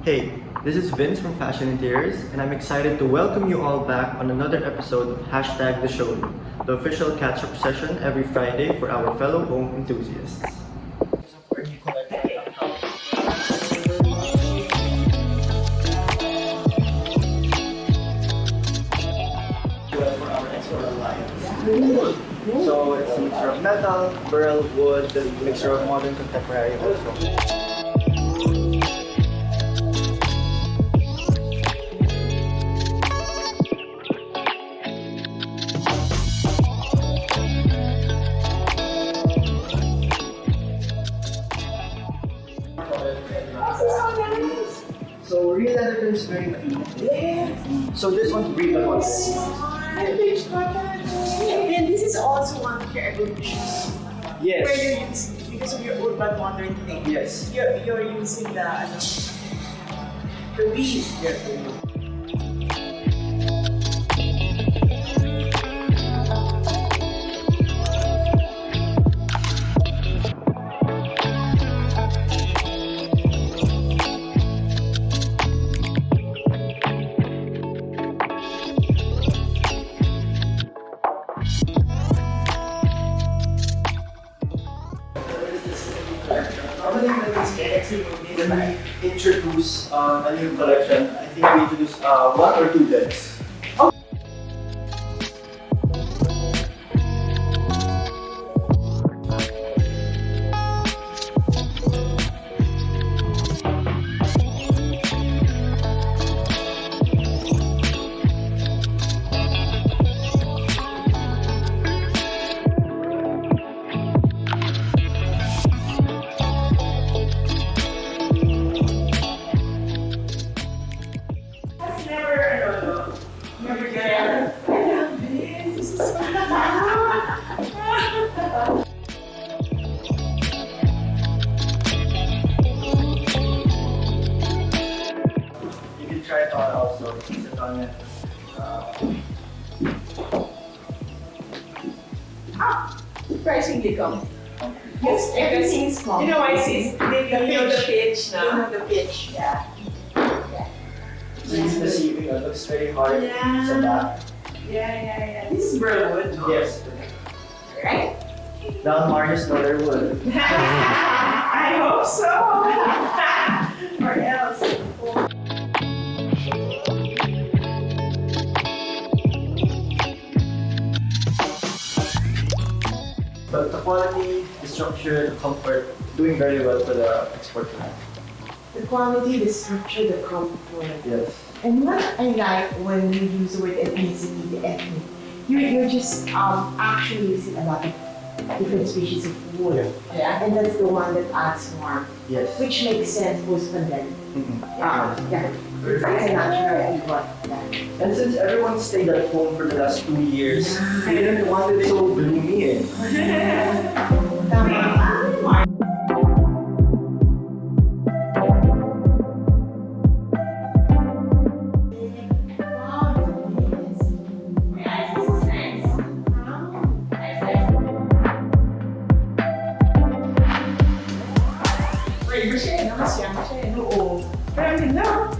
Hey, this is Vince from Fashion Interiors, and I'm excited to welcome you all back on another episode of Hashtag The Showroom, the official catch-up session every Friday for our fellow home enthusiasts. So it's a mixture of metal, burl, wood, a mixture of modern contemporary also. So real leather is very clean. Yeah. So this one's breathable. And this is also one of your evolutions. Yes. Where you're using, because of your urban modern thing. Yes. You're using the weave. Yes. When we introduce a new collection, I think we introduce one or two decks. Try it on also. Sit on it. Surprisingly come. Yes, everything is small. You know why, sis? They know the pitch now. They know the pitch, yeah. So it's deceiving. It looks very hard. Yeah. So that. Yeah. This is burlwood, no? Yes. Right? The Almarios know their wood. I hope so. Or else. But the quality, the structure, the comfort, doing very well for the export line. The quality, the structure, the comfort. Yes. And what I like when you use the word ethnicity, the ethnic, you're just actually using a lot of different species of wood. Yeah. And that's the one that adds warmth. Yes. Which makes sense post-pandemic. Yeah. It's a natural event. Yeah. And since everyone stayed at home for the last 2 years, we didn't want it so gloomy. Oo. Pero no.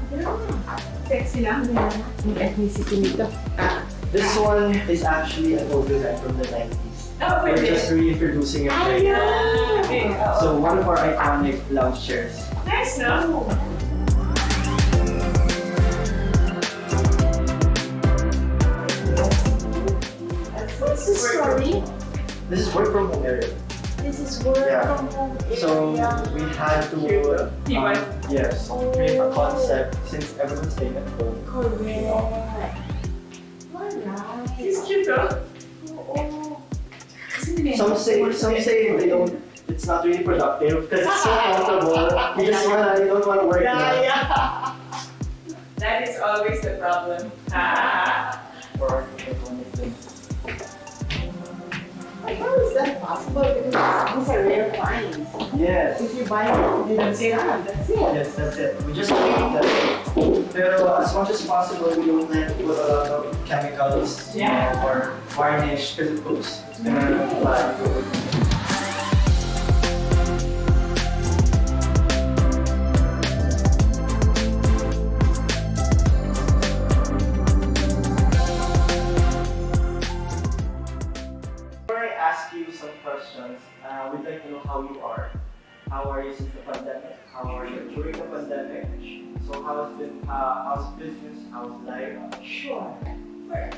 Sexy lang yan. Yung ethnicity nito. This one is actually an old design from the 90s. Oh, We're just reintroducing it right now. Okay. So one of our iconic lounge chairs. Nice, no? What's the story? This is work from home area. This is work from home area. So we had to yes, create a concept since everyone's staying at home. Correct. Alright. It's cute, though. Oo. Some say they don't. It's not really productive because it's so comfortable. You don't wanna work now. Yeah. That is always the problem. Or Like, how is that possible? Because these are rare finds. yes. If you buy it, that's it. That's it. Yes, that's it. We just make that. Pero as much as possible, we don't let put a lot of chemicals or varnish because it goes. It's gonna fly. how are you since the pandemic? How are you during the pandemic? So how's business? How's life? Sure. For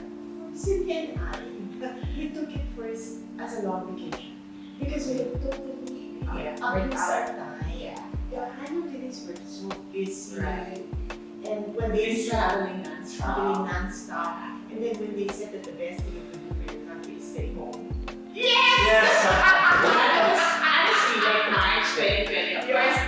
Cynthia and we took it first as a long vacation because we have totally abused our time. Yeah, I know this were so busy. Right. And when they traveling traveling non-stop, and then when they said that the best thing you can do for your country is stay home. Yes! Honestly, like March 2020, of course,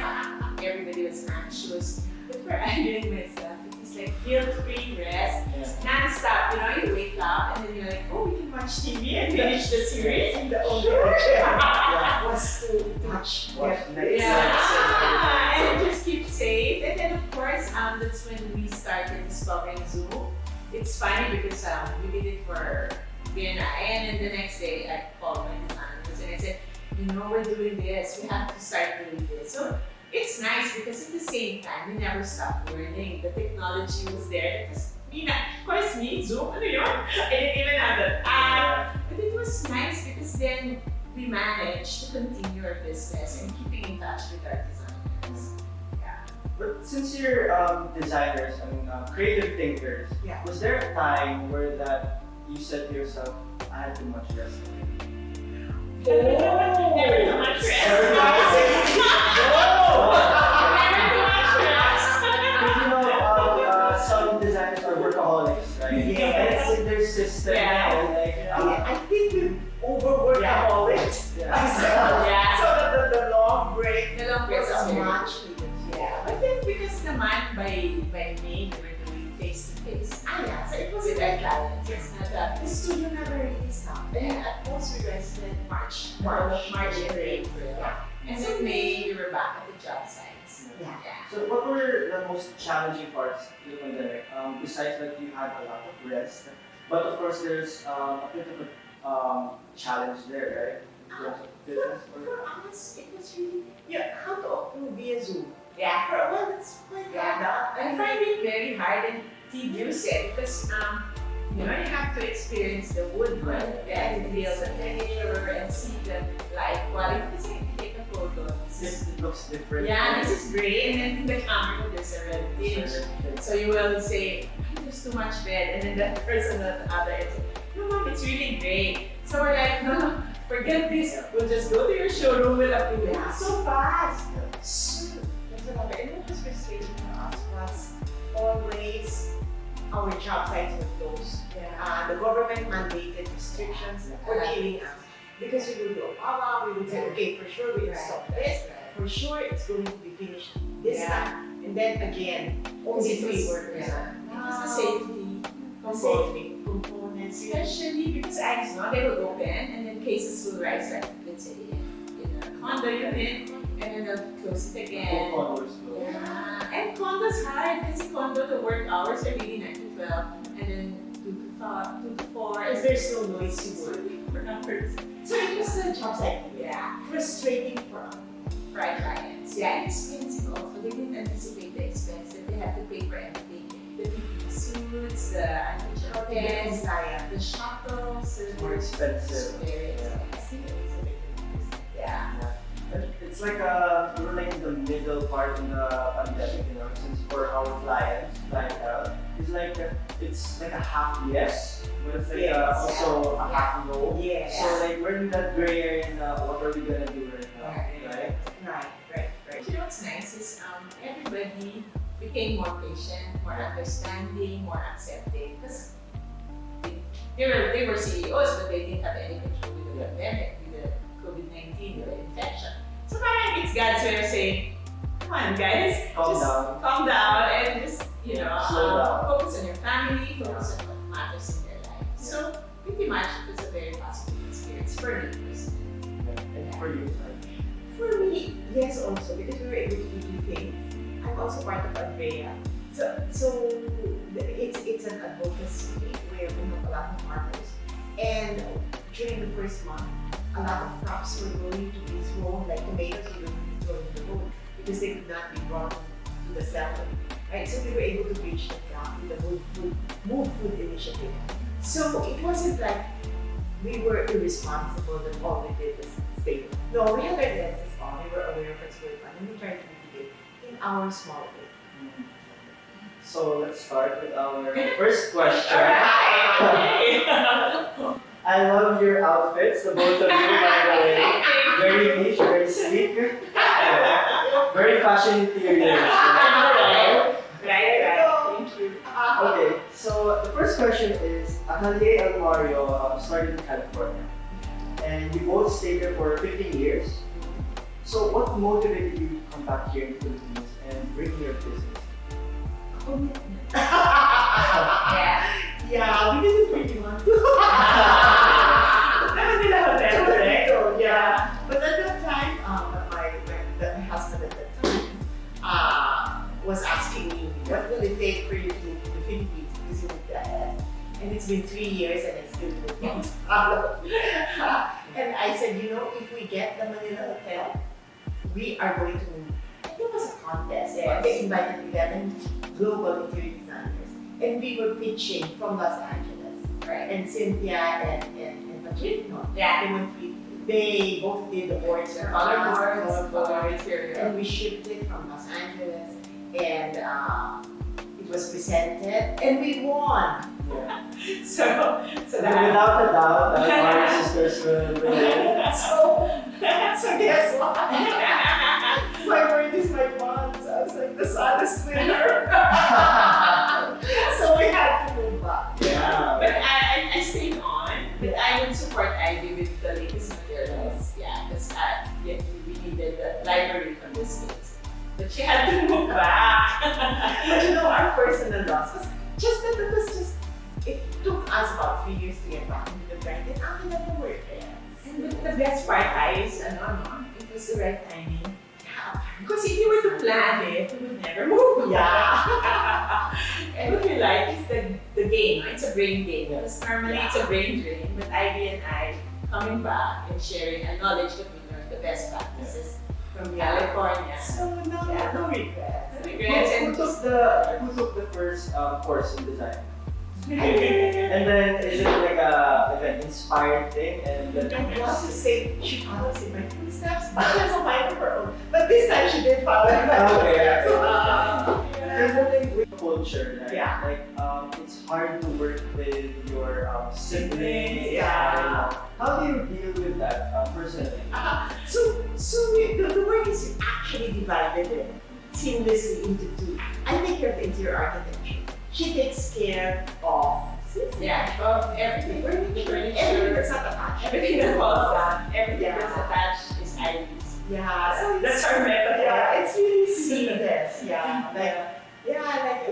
everybody was anxious. But for Andrew and myself, it was like guilt-free rest, non-stop. You know, you wake up and then you're like, oh, we can watch TV and finish the series. And the only option was to touch Watch Netflix. Yeah, and just keep safe. And then of course, that's when we started discovering Zoom. It's funny because we did it for Vienna, and then the next day I called my designers and I said, you know, we're doing this. We have to start doing this. So it's nice because at the same time, we never stopped learning. The technology was there. It was of course, Zoom, I didn't even have that app. But it was nice because then we managed to continue our business and keeping in touch with our designers. Yeah. But since you're designers, creative thinkers, was there a time where that you said to yourself, I had too much rest? Never too much rest. Never too much rest. Never too much rest. Because you know, some designers are workaholics, right? Yeah. And it's in their system. Yeah, I think we overworked all it. Yeah. So the long break The long breaks was is a very much needed. Yeah, but then because naman by May, we were doing face-to-face. Yeah, so it was With our clients. It's not that. the studio never really stopped. And at most we rested March April. Yeah. And then May, we were back at the job sites. Yeah. So what were the most challenging parts of the pandemic? Besides that you had a lot of rest, but of course there's a bit of a challenge there, right? In terms of business. For us, it was really how to approve via Zoom. Yeah. For a while, that's quite hard. I find it very hard and tedious because you have to experience the wood, right? And feel the texture and see the light quality. Because if you take a photo, It looks different. yeah, this is great, and then in the camera there's a red tinge. So you will say, there's too much red, and then the person at the other end says, no mom, it's really great. So we're like, no, forget this. We'll just go to your showroom with a few. Yeah. So fast. So, that's another. And what was frustrating for us was always our job sites were closed. The government mandated restrictions were killing us. Because we would do a we would say, okay, for sure we install this, for sure it's going to be finished this time. And then again, only 3 workers. It was the safety. The safety components. Especially because I know they will open and then cases will rise, like let's say in a condo unit, and then they'll close it again. Yeah. And condo's hard kasi condo the work hours are really 9 to 12 and then 2 to 4. Because there's no noise you work. For numbers. So it was a job site. Yeah. Frustrating for us. For our clients. Yeah, and expensive also. They didn't anticipate the expense that they had to pay for everything. The PPE suits, the anti-tokens, the shuttles. More expensive. Very expensive. Yeah. It's like we're like in the middle part in the pandemic, since for our clientele, it's like a half yes, but it's like also a half no. Yes. So like we're in that gray area in what are we gonna do right now, right? Right. You know what's nice is everybody became more patient, more understanding, more accepting. Because they were CEOs, but they didn't have any control with the pandemic, with the COVID-19, with the infection. So parang it's God's way of saying, come on guys, calm down and just, slow down. Focus on your family, focus on what matters in your life. So pretty much it was a very positive experience for me personally. And for you, For me, yes also, because we were able to do things. I'm also part of Andrea. So it's an advocacy where we have a lot of farmers. And during the first month, a lot of crops were going to be thrown, like tomatoes were going to be thrown in the road because they could not be brought to the settlement. Right? So we were able to bridge the gap with the Move Food initiative. So it wasn't like we were irresponsible and all we did was stay. No, we had our lenses on. We and we try to mitigate in our small way. So let's start with our first question. Alright. I love your outfits, the both of you, by the way. Very niche, very sleek, very fashion interiors. Right. Thank you. Okay, so the first question is, Atelier Almario started in California, and you both stayed there for 15 years. So what motivated you to come back here in the Philippines and bring your business? Commitment. Yeah. Yeah, we didn't really want to. Yeah. But at that time, my husband at that time was asking me, what will it take for you to move to the Philippines? Because you moved ahead. And it's been 3 years and I still don't follow. And I said, if we get the Manila hotel, we are going to move. And there was a contest. Yes. They invited 11 global interior designers. And we were pitching from Los Angeles. Right. And Cynthia and Patrick, Yeah. they both did the boards for Color us, boards, here. and we shipped it from Los Angeles, and it was presented, and we won. Yeah. So And that. without a doubt, our sisters will win. So guess what? My word is my bond. So I was like the saddest winner. So we had to move back. Yeah. But I stayed on, but I would support Ivy with the latest materials. Yeah, because we needed the library from the States. But she had to move back. But our personal loss was just that it took us about 3 years to get back into the brand, and after that we were friends. And the best part is, it was the right timing. Because if you were to plan it, we would never move. Yeah. And what we like is the game. It's a brain game. Because normally it's a brain drain, but Ivy and I coming back and sharing a knowledge that we learned, the best practices from California. So no regrets. No regrets. Who took the first course in design? And then is it like an inspired thing? And then I want to say she follows in my footsteps, but she has a mind of her own. But this time she did follow in my Okay. footsteps. There's the thing with culture, right? Yeah. Like it's hard to work with your siblings. Yeah. And, how do you deal with that personally? The work is actually divided seamlessly into two. I take care of the interior architecture. She takes care of Everything. everything that's not attached. Everything that falls down, everything Yeah. that's attached is Ivy's. Yeah, so That's our method. Yeah, it's really seamless.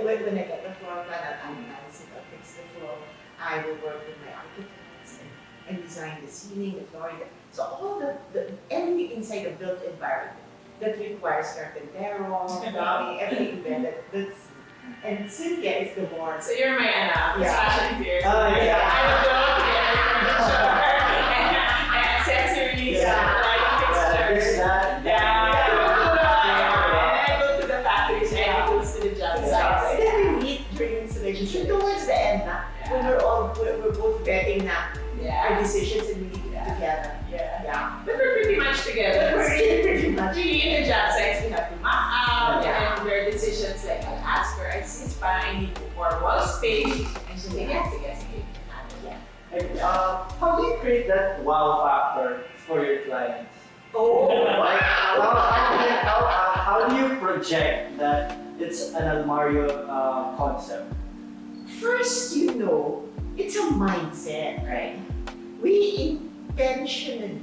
Like when I get the floor plan, I'll analyze it, I'll fix the floor. I will work with my architects and design the ceiling, the flooring. So all the everything inside the built environment that requires carpentero, plumbing, everything embedded. And Cynthia is the board. So you're my Yeah. fashion interior. Oh, yeah. I would go to the furniture and accessories, lighting fixtures. That. I go to the factories, I go to the job And sites. then we meet during installation. So towards the end, when we're both betting our decisions and we need to be together. Yeah. But we're pretty much together. We're really pretty much. Really in the job sites, we have to map out Yeah. and there are decisions like I'll ask her, I see I need more wall space. And she'll say, yes, you can handle that. Like, how do you create that wow factor for your clients? Oh, Like, how do you project that it's an Almario concept? first, it's a mindset, right? We intentionally,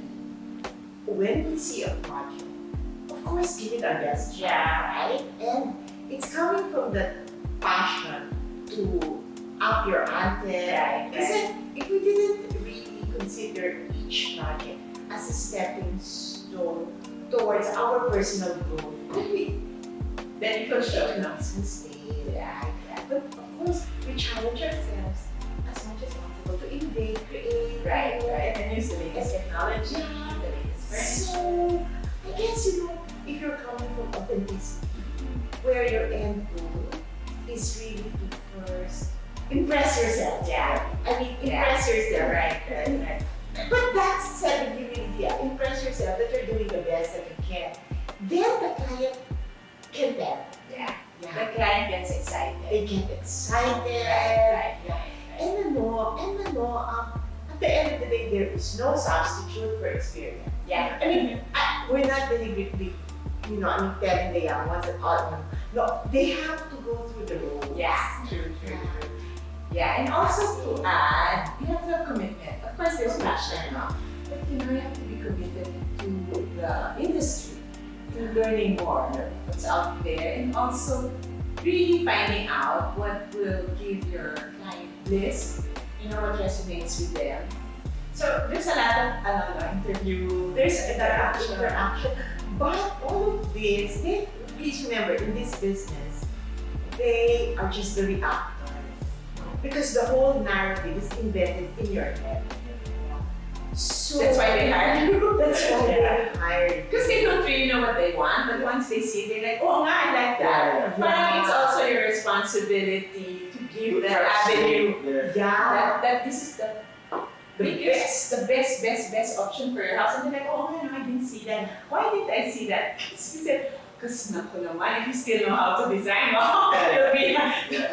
when we see a project, of course, give it our best shot, right? And it's coming from the passion to up your ante. Right. Because if we didn't really consider each project as a stepping stone towards our personal growth, Then you can show it makes mistakes, right? But of course, we challenge ourselves as much as possible to innovate, create, Right. And use the latest technology, the latest furniture. So, I guess if you're coming from authenticity, where your end goal is really to first impress yourself. Impress yourself. Right. But that said, if you really impress yourself that you're doing the best that you can, then the client client can tell. Yeah. The Yeah. client gets excited. They get excited. Right. And at the end of the day, there is no substitute for experience. Yeah. I mean, we're not deliberately, telling the young ones that all, no, they have to go through the road. Yeah. True. Yeah, and also to add, you have to have commitment. Of course, there's passion, but you have to be committed to the industry, to learning more what's out there, and also really finding out what will give your client bliss, what resonates with them. So there's a lot of interview, there's interaction. But all of this, please remember, in this business, they are just the reactors. Because the whole narrative is embedded in your head. So That's why they hire you. That's why they hired. Because they don't really know what they want, but once they see it, they're like, oh, I like that. But it's also your responsibility to give that avenue. Yeah. That this is the best option for your house. And they're like, oh, no, I didn't see that. Why didn't I see that? Because he said, because naku naman, if you still know how to design, you'll be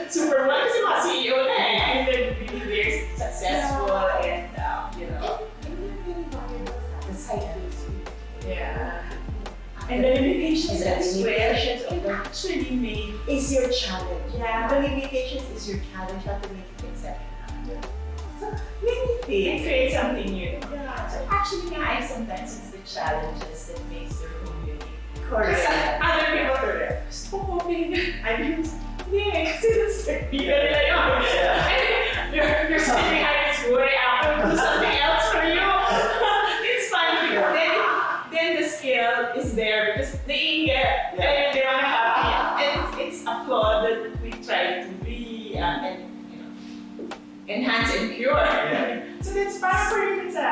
Superman kasi mga CEO na eh. And then really very successful and, And you're very valuable sa the side business. yeah. And the limitations And the as well, limitations of it the- actually made, Is your challenge. Yeah. The limitations is your challenge, how to make it exceptional. So many it things. creates something new. Yeah. So actually, sometimes it's the challenges that makes the room unique. Correct. Kasi other people do that. Gusto ko I mean, kasi that's the people nila yun. And you're sitting behind this wood after do something else for you. It's funny because then the skill is there because they get and they want to happy. And it's a flaw that we try to enhance and cure. Yeah. So that's para for you sa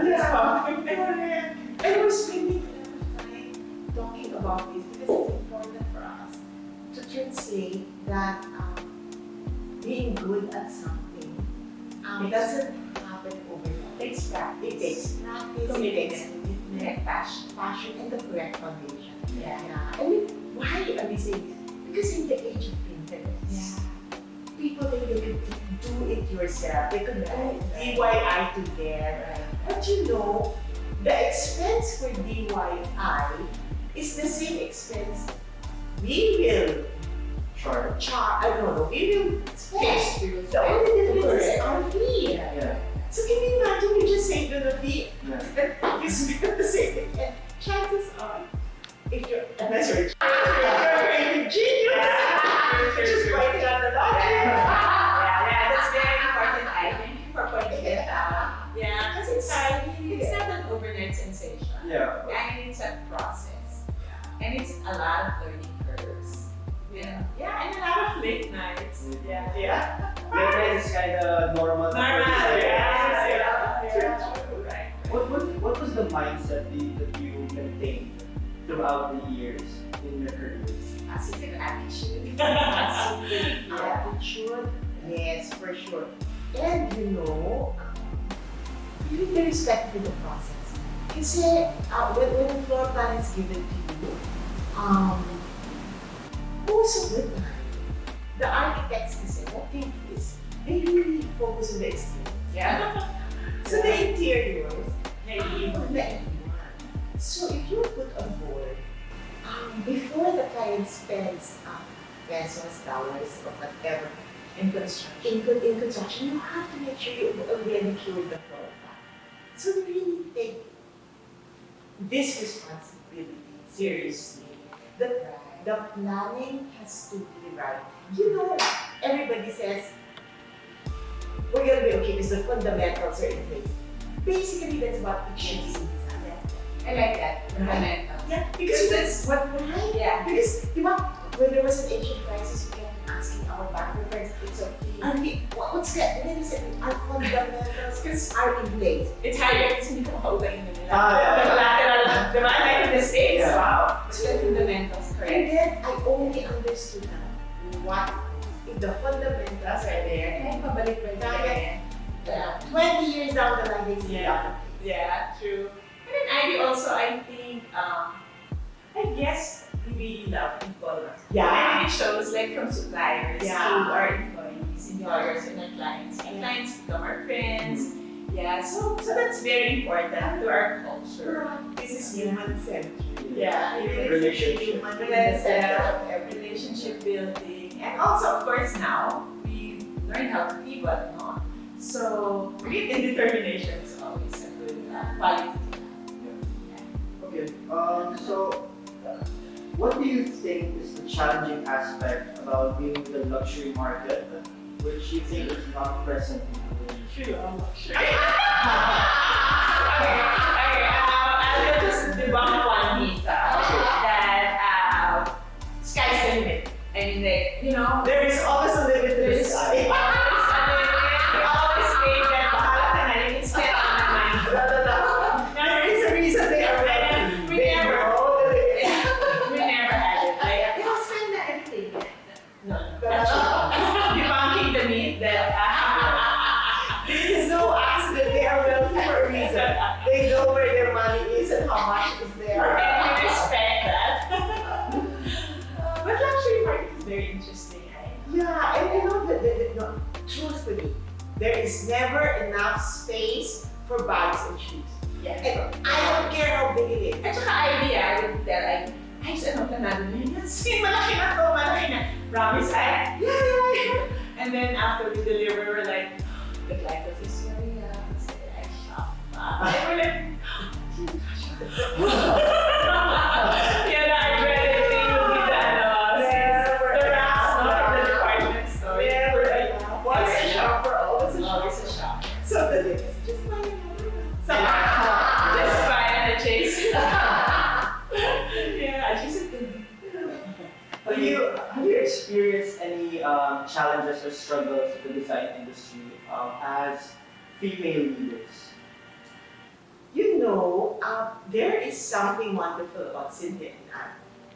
Yeah. And we're spending a lot of time talking about this because it's important for us to translate that being good at something doesn't happen overnight. It takes practice. It takes practice, it takes commitment, passion, and the correct foundation. Yeah. I mean, why are we saying this? Because in the age of Pinterest, people think they could do it yourself. They could do DIY together. But the expense for DIY is the same expense we will we will spend. The only difference is our fee. Yeah. So can you imagine you just save the fee Yeah. and you spend the same thing? And chances are, if you're unless you're a creative genius, just write it on the logic. Yeah, that's very important. Thank you for pointing it out. Yeah, because it's not an overnight sensation. Yeah. I mean, it's a process. And it's a lot of learning curves. Yeah, and a lot of late nights. Yeah. Yeah. It's kind of normal. Right. What was the mindset that you maintained throughout the years in your career? Positive attitude. Attitude, yes, for sure. And really be respectful of the process. Kasi when the floor plan is given to you, most of the time, the architects what they do is they really focus on the exterior. Yeah. So the interiors, Naive. So if you put on board, before the client spends pesos, dollars, or whatever In construction. in construction, you have to make sure you already cured the floor plan. So really take this responsibility seriously. The planning has to be right. Everybody says, we're gonna be okay because the fundamentals are in place. Basically, that's what it should be. I like that. Fundamental. Yeah, because that's what Yeah. Because, when there was an Asian crisis, we kept asking our banker friends, it's okay. What's that? And then they said, our fundamentals are in place. It's higher kasi hindi ko makautang yun nila. Yeah. The collateral, diba? Like in the States. Yeah. Wow. So the fundamentals, And correct. then I only understood now what if the fundamentals are there. Kahit pabalik pa rin. Yeah. 20 years down the line, they see Yeah. Yeah, true. And then Ivy also, I think, I guess we really love people. Yeah. And it shows like from suppliers Yeah. to our employees, employers, and our clients. And clients become our friends. Yeah, so that's very important to our culture. This is human-centered. Yeah, Relationship. relationship building, and also of course now we learn how to pivot, no? So grit and determination is always a good quality. Okay. So, what do you think is the challenging aspect about being in the luxury market, which you think is not present in the industry? I'll just debunk one myth that sky's the limit. I mean, like, you know, There is always a limit to there's this. always a limit. We always say that bahala ka na, you can spend all my money. There is a reason they are ready. We They never- know that they- We never had it. Like, Yeah, spend na everything. no, actually, debunking the myth that This is no accident. They are wealthy for a reason. They know where their money is and how much is there. and we respect that. But luxury market is very interesting, right? Yeah, and you know that no, truthfully, there is never enough space for bags and shoes. Yeah. And I don't care how big it is. At saka idea, I would tell, ay, ano planado na yun? Kasi malaki na to, malaki na. Promise, ay, yeah. And then after we deliver, we're like, the client was just very, I shop. And we're like, yeah, I read it, they will be the, the racks, no, from the department store. Yeah, we're like, once a shopper, always a shopper. Always a shop. So the thing is, just buy another one. Just buy and chase. Yeah, I just Have you experienced any challenges or struggles in the design industry as female leaders? You know, there is something wonderful about Cynthia and I.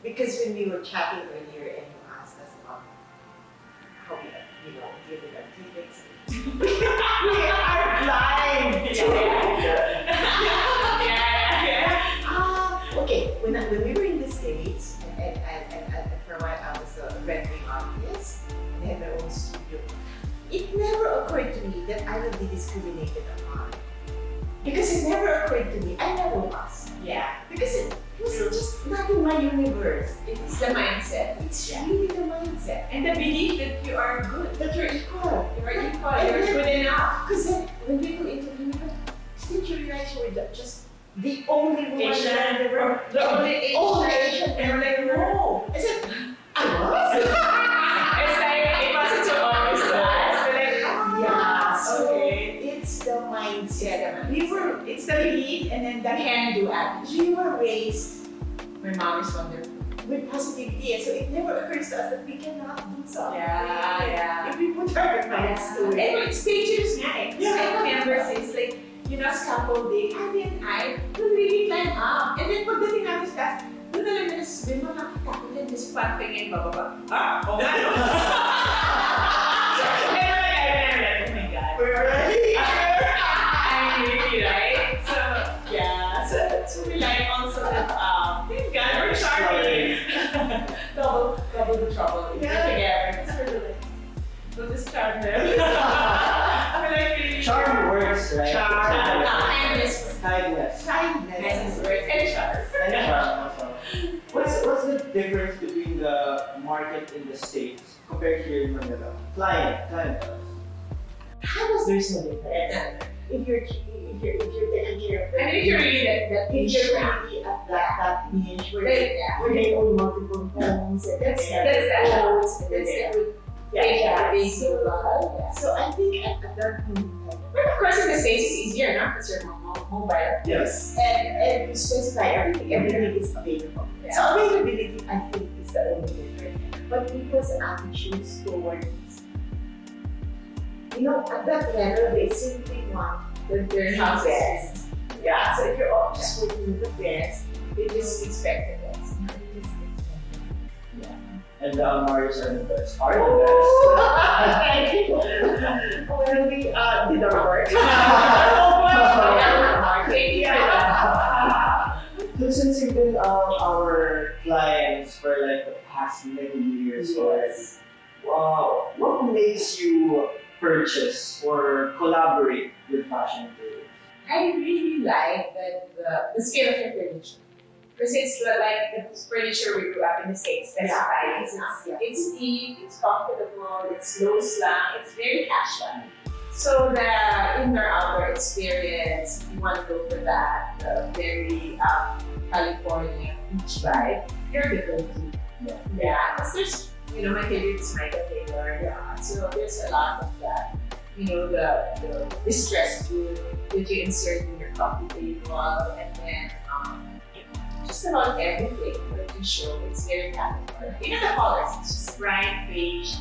Because when we were chatting earlier and you asked us about how we, give it our tickets. We are blind to okay, when we were in the States, and for a while I was rendering artist and had my own studio, it never occurred to me that I would be discriminated upon. Because it never occurred to me, I never was. yeah. Because it was just not in my universe. It's the mindset. It's really the mindset. And the belief that you are good, That you're equal. you're equal, you're good enough. Because then when people interview me, didn't you realize you were just the only woman Asian, there? They were the only Asian. only Asian. And we're like, no. I said, I was? It's like, it wasn't so obvious to us. We're like, Yeah, so okay. it's the mindset. Yeah, it's the belief and then the can-do attitude. We were raised My mom is wonderful. with positivity, and so it never occurs to us that we cannot do something. Yeah. If we put our minds to it. And it's pictures nga eh. Yeah. I remember since like, scaffolding, Abby and I would really climb up. And then pagdating namin sa taas, doon na lang na nasasabihin mo, nakita ko yan, just parang tingin, bababa. Oo nga no. And we're like, oh my God. We're ready. I'm really right. So, yeah. So we like also that, thank God, we're charming. double the trouble. If we're together. So we're like, we'll just charm them. We're like really. Charm works, right? Kindness. Kindness. Kindness works. And charm. And charm also. What's the difference between the market in the States compared here in Manila? Client. How was there no difference? If you're taking care of I mean, if you're really that if niche, you're really at that niche where they own multiple homes and That's they have that. boats and That's they have- the yeah. basic level. So I think at that point, But of course, in the States, it's easier, no? Because you're mobile. Yes. and you specify everything is available. Yeah. So availability, I think, is the only difference. But people's attitudes towards, at that level, they simply want Their the houses. best. Yeah, so if you're all just working with the best, They just expect the best. And the Almarios are the best. Are the Thank you. Well, we did our work. best. So since you've been our clients for last many years already. Yes. Wow, what makes you purchase or collaborate with fashion materials? I really like that the scale of your furniture. Because it's like the furniture we grew up in the States. That's Yeah, why yeah. it's deep, it's comfortable, it's low slung, it's very casual. So the indoor outdoor experience, if you want to go for that, the very California beach vibe, you're the go-to. Yeah, because there's, my favorite is Michael Taylor. Yeah, so there's a lot of that. The distressed wood that you insert in your coffee table, and then just about everything that you show. It's very California. Even the colors, it's just bright beige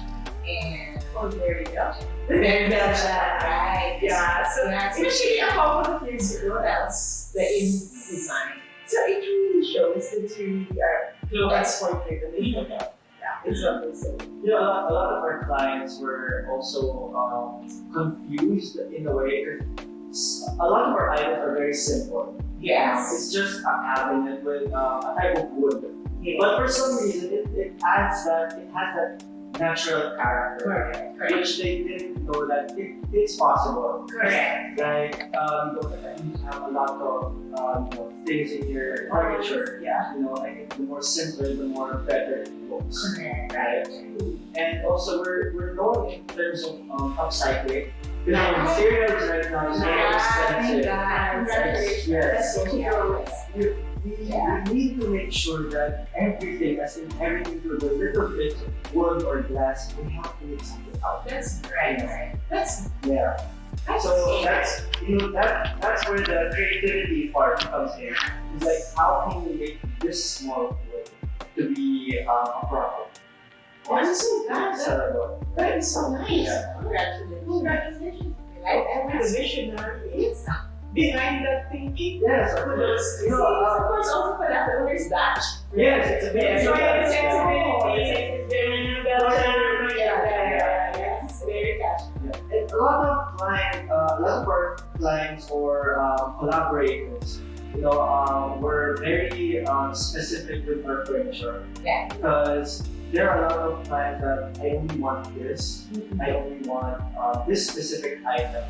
and very Belgian. Very Belgian, right? Yeah. So especially a couple of years ago, that's the in design. So it really shows that you really are global exporter. Yeah, it's what they say. A lot of our clients were also confused in a way because a lot of our items are very simple. Yes. It's just a cabinet with a type of wood. Yeah. But for some reason, it has that natural character, which they didn't know that it's possible. Correct. Like, you don't need to have a lot of things in your furniture. Yeah. I think the more simpler, the more better it looks. Correct. Right? And also, we're known in terms of upcycling. Because materials right now is very expensive. Yes. We need to make sure that everything, as in everything to the little bit of wood or glass, we have to make something out. That's right. That's So that's where the creativity part comes in. It's like, how can we make this small wood to be a profit? I'm so glad. Sellable. That is so nice. Yeah. Congratulations. Every visionary is behind that thinking. Yes, of course. Of course, also for that, there's Dutch. Yes, it's a bit. It's very Belgian. Yeah. It's very casual. And a lot of our clients or collaborators, we're very specific with our furniture. Yeah. Because there are a lot of clients that I only want this, I only want this specific item,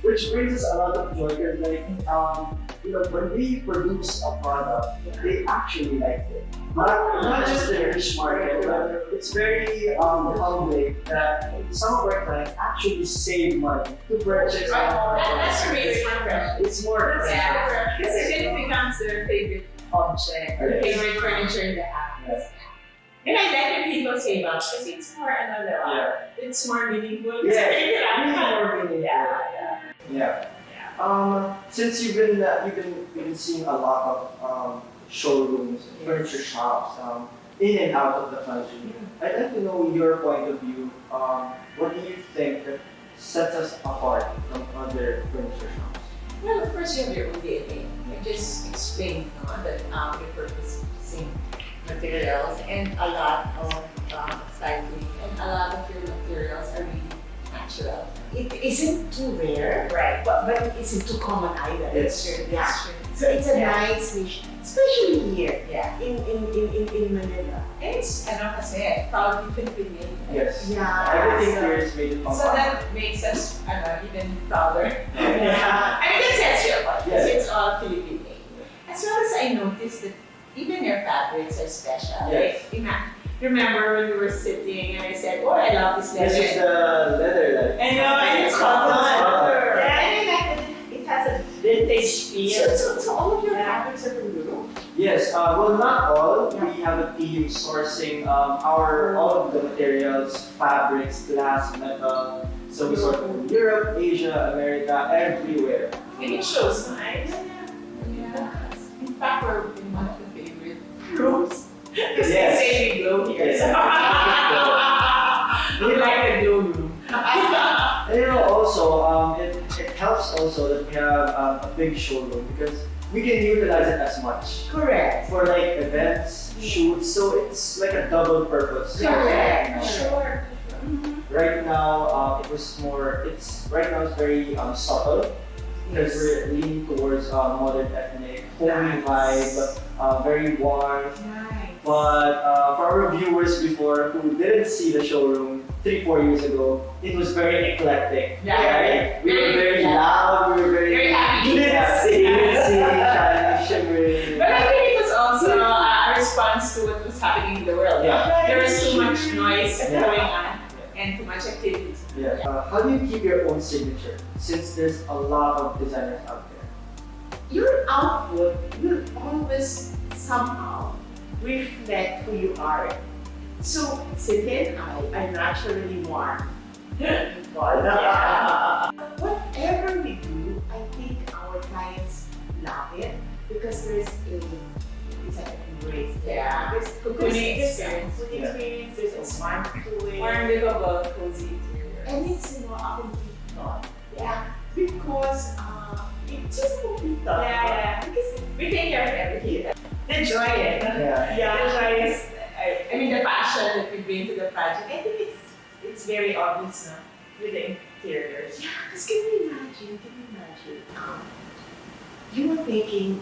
which brings us a lot of joy because, when we produce a product, they actually like it. Not just the niche market, but it's very humbling that some of our clients actually save money to purchase. That's for me, it's more fresh. It's more Yeah, because it becomes their favorite object, or favorite furniture in the house. Yes. And I like when people say that because it's more another one. Yeah. It's more meaningful. Yeah, really more meaningful. Yeah. Since you've been seeing a lot of showrooms, furniture shops, in and out of the country, I'd like to know your point of view. What do you think that sets us apart from other furniture shops? Well, of course, you have your own DNA. You just explained that you're purchasing materials and a lot of cycling, and a lot of your materials are really natural. It isn't too rare, Right. but it isn't too common either. It's true. Yeah. That's true. So it's a Yeah. nice niche, especially here Yeah. in Manila. And it's, kasi, proudly Filipino. Yes. Yeah. Everything So- here is made in So Pampanga. that makes us even prouder. Yeah. I mean, that sets you apart because Yes. it's all Filipino. As well as I noticed that even your fabrics are special. Yes. Like, remember when we were sitting and I said, oh, I love this leather. This is the leather. I know, and it's cotton. cotton. Yeah, and I like that it has a vintage feel. So all of your Yeah. fabrics are from Europe? Yes, well, not all. We have a team sourcing all of the materials, fabrics, glass, metal. So we source from Europe, Asia, America, everywhere. And it shows nice. Yeah. In fact, we're in one of the favorite rooms. Because Yes. they say we glow here. Yes. So. We like the glow room. And also, it helps also that we have a big showroom because we can utilize it as much Correct. for like events, shoots. So it's like a double purpose. Correct. Sure. Right now, it's very subtle because we're leaning towards modern ethnic, homey vibe, very warm. Right. But for our viewers before who didn't see the showroom 3-4 years ago, it was very eclectic. Yeah. Right? We were very loud, we were Very happy. shining, shimmering. But I think it was also a response to what was happening in the world. Yeah. There was too much noise Yeah. going on and too much activity. Yeah. How do you keep your own signature since there's a lot of designers out there? Your output will always somehow reflect who you are. So, Cynthia and I are naturally warm people. Whatever we do, I think our clients love it because it's like an embrace. Yeah. There's Cocooning there's experience. cocooning experience, there's a warmth to it. Warm, livable, cozy interior. And it's, a complete thought. Yeah. Because it's just a complete thought. Yeah. Because We take care of everything. enjoy it. Yeah. The joy is, I mean, the passion that we bring to the project, I think it's very obvious now with the interiors. Yeah, because can you imagine, you are making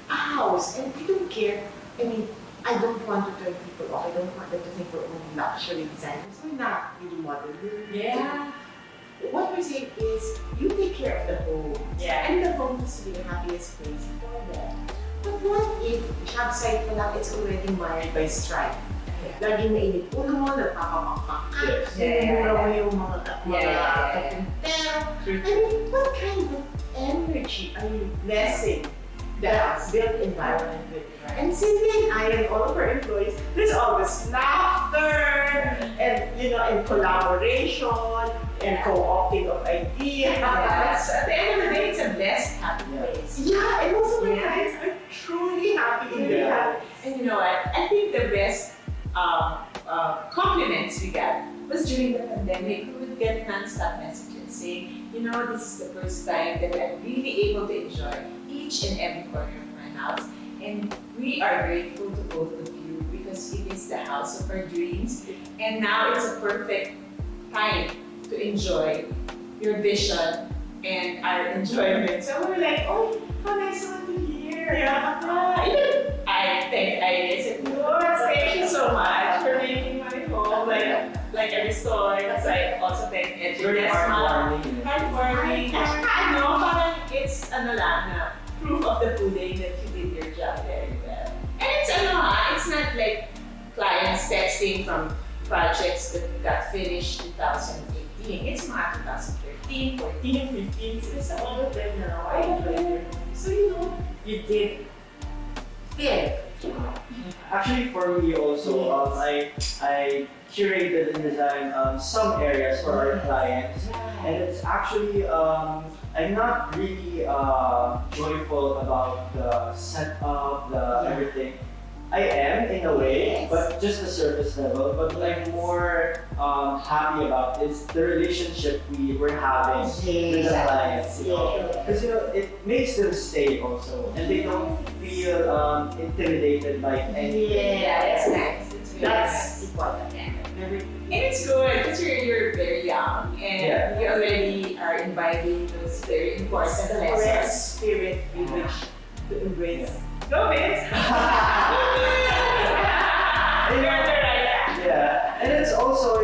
a house and I don't care, I mean, I don't want to turn people off, I don't want them to think we're only luxury designers, we're not really modern. Yeah. What we're saying is, you take care of the home, Yeah. and the home is to be the happiest place for them. But what if job site pa lang, it's already mired by strife? Laging mainit ulo mo, nagpapapakpak ka, sinumura mo yung mga kapuntero. I mean, what kind of energy are you blessing that built environment with? And Cynthia and I and all of our employees, there's always laughter and and collaboration and co-opting of ideas. So at the end of the day, it's a blessed, happy place. Yeah, and also my clients are truly happy in their life. And you know what? I think the best compliments we got was during the pandemic. We would get non-stop messages saying, this is the first time that I'm really able to enjoy each and every corner of my house. And we are grateful to both of you because it is the house of our dreams. And now it's a perfect time to enjoy your vision and our enjoyment. So we're like, oh, how nice of you to hear. Even I said, thank you so much for making my home like every store. Because I also thank Edgy. Very heartwarming. Heartwarming. Parang it's proof of the pudding that you did your job very well. And it's not like clients texting from projects that got finished 2018. It's mga 2013, 14, 15. So it's all of them now. I enjoy it. So you did very good. Actually, for me also, I curated and designed some areas for our clients, and it's actually I'm not really joyful about the setup, everything. I am in a way, but just the surface level. But what I'm more happy about is the relationship we were having with the clients. Because it makes them stay also, and they don't feel intimidated by anything. Yeah, that's nice. It's really That's nice. important. And it's good because you're very young and you already are imbibing those very important The correct lessons. spirit in which to embrace. Go, Vince! Yeah, and it's also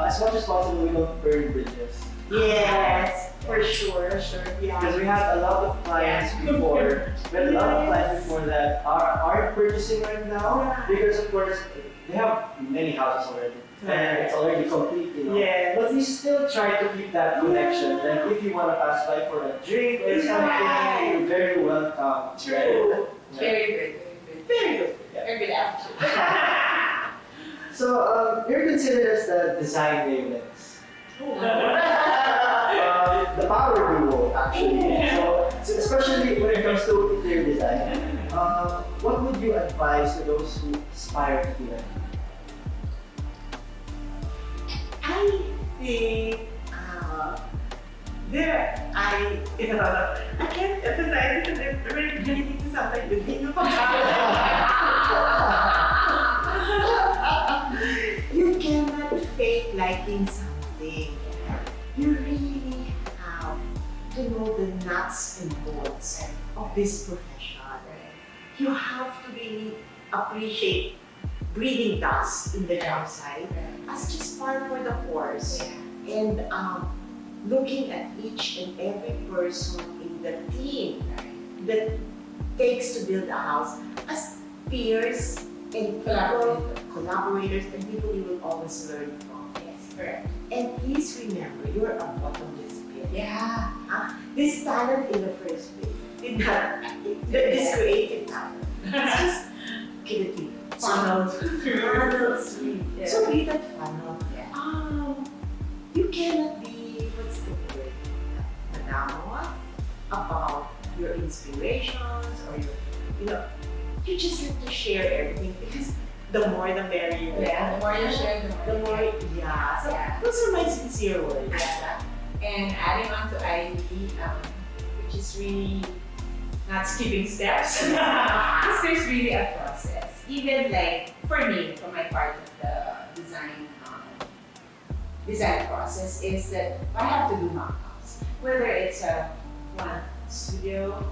as much as possible we don't burn bridges. Yes, for sure. Yeah. Because we had a lot of clients before, that aren't purchasing right now because of course they have many houses already and it's already complete, Yes. But we still try to keep that connection. Like if you want to pass by for a drink or something, you're very welcome. True. Yeah. Very good. Very good. Very good attitude. So you're considered as the design wavelengths. The power duo, actually. So, especially when it comes to interior design, what would you advise to those who aspire to do that? I think I can't emphasize it enough. Really need to sometimes begin You cannot fake liking something. You really have to know the nuts and bolts of this profession. You have to really appreciate breathing dust in the job site as just par for the course. And looking at each and every person in the team that takes to build a house as peers and people, collaborators, and people you will always learn from. Yes, correct. And please remember, you're a bottomless pit. Yeah. This talent in the first place did not, this creative talent, it's just creative. Funneled Funneled through. Yeah. So read that funnel. Yeah. You cannot be, what's the word, madamot about your inspirations or your, you just have to share everything because the more the merrier. Yeah, the more you share, The more, yeah. So those are my sincere words. Yeah. And adding on to ID, which is really not skipping steps, because there's really a process. Even like for me, for my part of the design process is that I have to do mock-ups. Whether it's a one studio,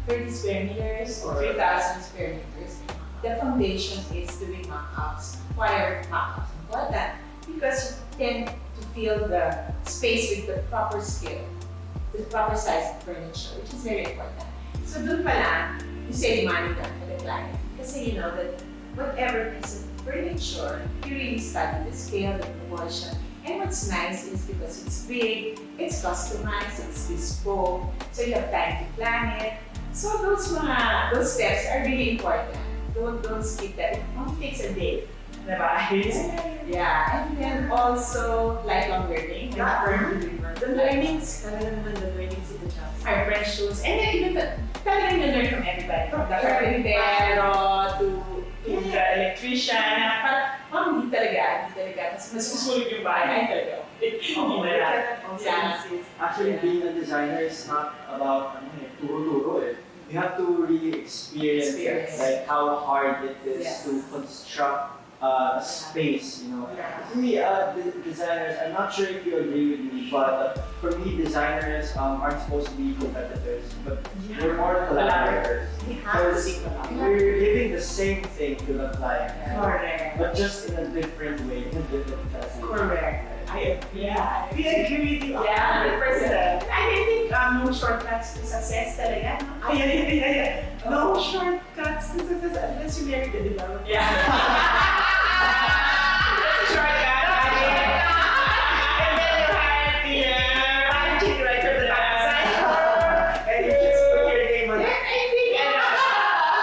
30 square meters or 3,000 square meters, the foundation is doing mock-ups. Why are mock-ups important? Because you tend to fill the space with the proper scale, the proper size of furniture, which is very important. So dun pa lang, you save money then for the client. Kasi you know that whatever piece of furniture, you really study the scale, the proportion. And what's nice is because it's big, it's customized, it's bespoke, so you have time to plan it. So those steps are really important. Don't skip that. It only takes a day. Yeah. And then also lifelong learning. The learnings, the learnings in the job. Our precious. And then even talagang you learn from everybody. From the carpentero to the electrician. Parang hindi talaga. Kasi mas susulit yung bahay. Ay talaga. Actually, being a designer is not about turo-turo eh. You have to really experience it, like how hard it is to construct a space, For me, designers, I'm not sure if you agree with me, but for me, designers aren't supposed to be competitors, but we're more collaborators. Because we're giving the same thing to the client, but just in a different way, in a different fashion. Correct. I agree. Yeah. We agree with you. Yeah, 100%. I think no shortcuts to success talaga. No shortcuts to success unless you marry the developer. Yeah. Shortcut. And then you hire the managing director of the website. And you just put your name on it. I think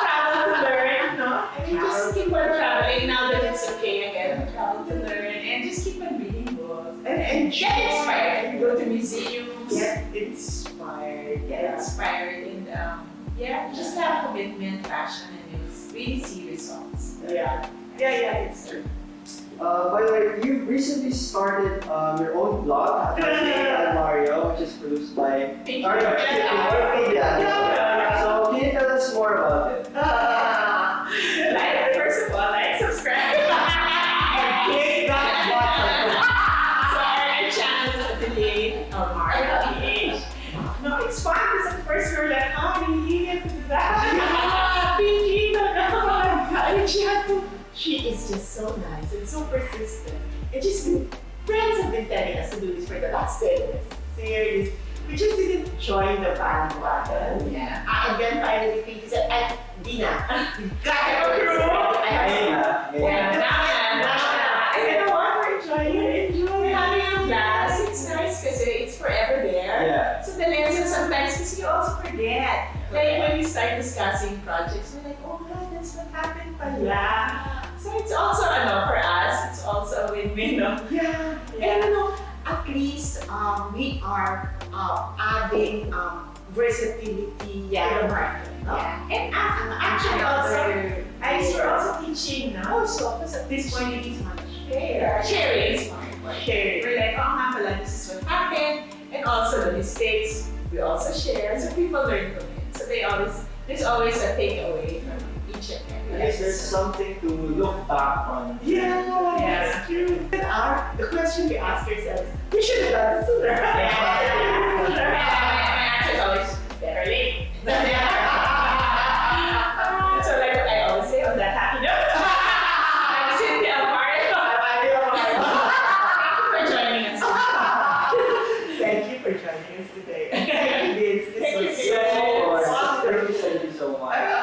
travel to learn, no? And you just keep on traveling now that it's okay again. Travel to learn and just keep on reading books. And Get inspired. You go to museums. Get inspired. Get inspired and just have commitment, passion, and you'll really see results. Yeah, it's true. By the way, you recently started your own blog, Atelier Almario, which is produced by Yeah. So can you tell us more about it? First of all, subscribe. And click that button. So our channel is Atelier Almario PH. No, it's fun because at first we were like, really have to do that. She is just so nice and so persistent. And friends have been telling us to do this for the last 10 years. Serious. We just didn't join the bandwagon. Yeah. And then finally Pinky said, Dina, you gotta go through. And you know what? We're enjoying it. We're having a blast. It's nice because it's forever there. Yeah. So the lesson sometimes, because you also forget. Like when we start discussing projects, we're like, oh God, that's what happened pala. So it's also, for us, it's also a win-win, no? Yeah. And at least we are adding versatility to the market. Yeah. And actually also, we're also teaching now. So because at this point, you need to share. Sharing is more important. Sharing. We're like, pala, this is what happened. And also the mistakes, we also share. So people learn from it. So there's always a takeaway from each and every At least there's something to look back on. Yeah, that's true. And the question we ask ourselves, we should have done this sooner. My answer is always better late. So like what I so much. I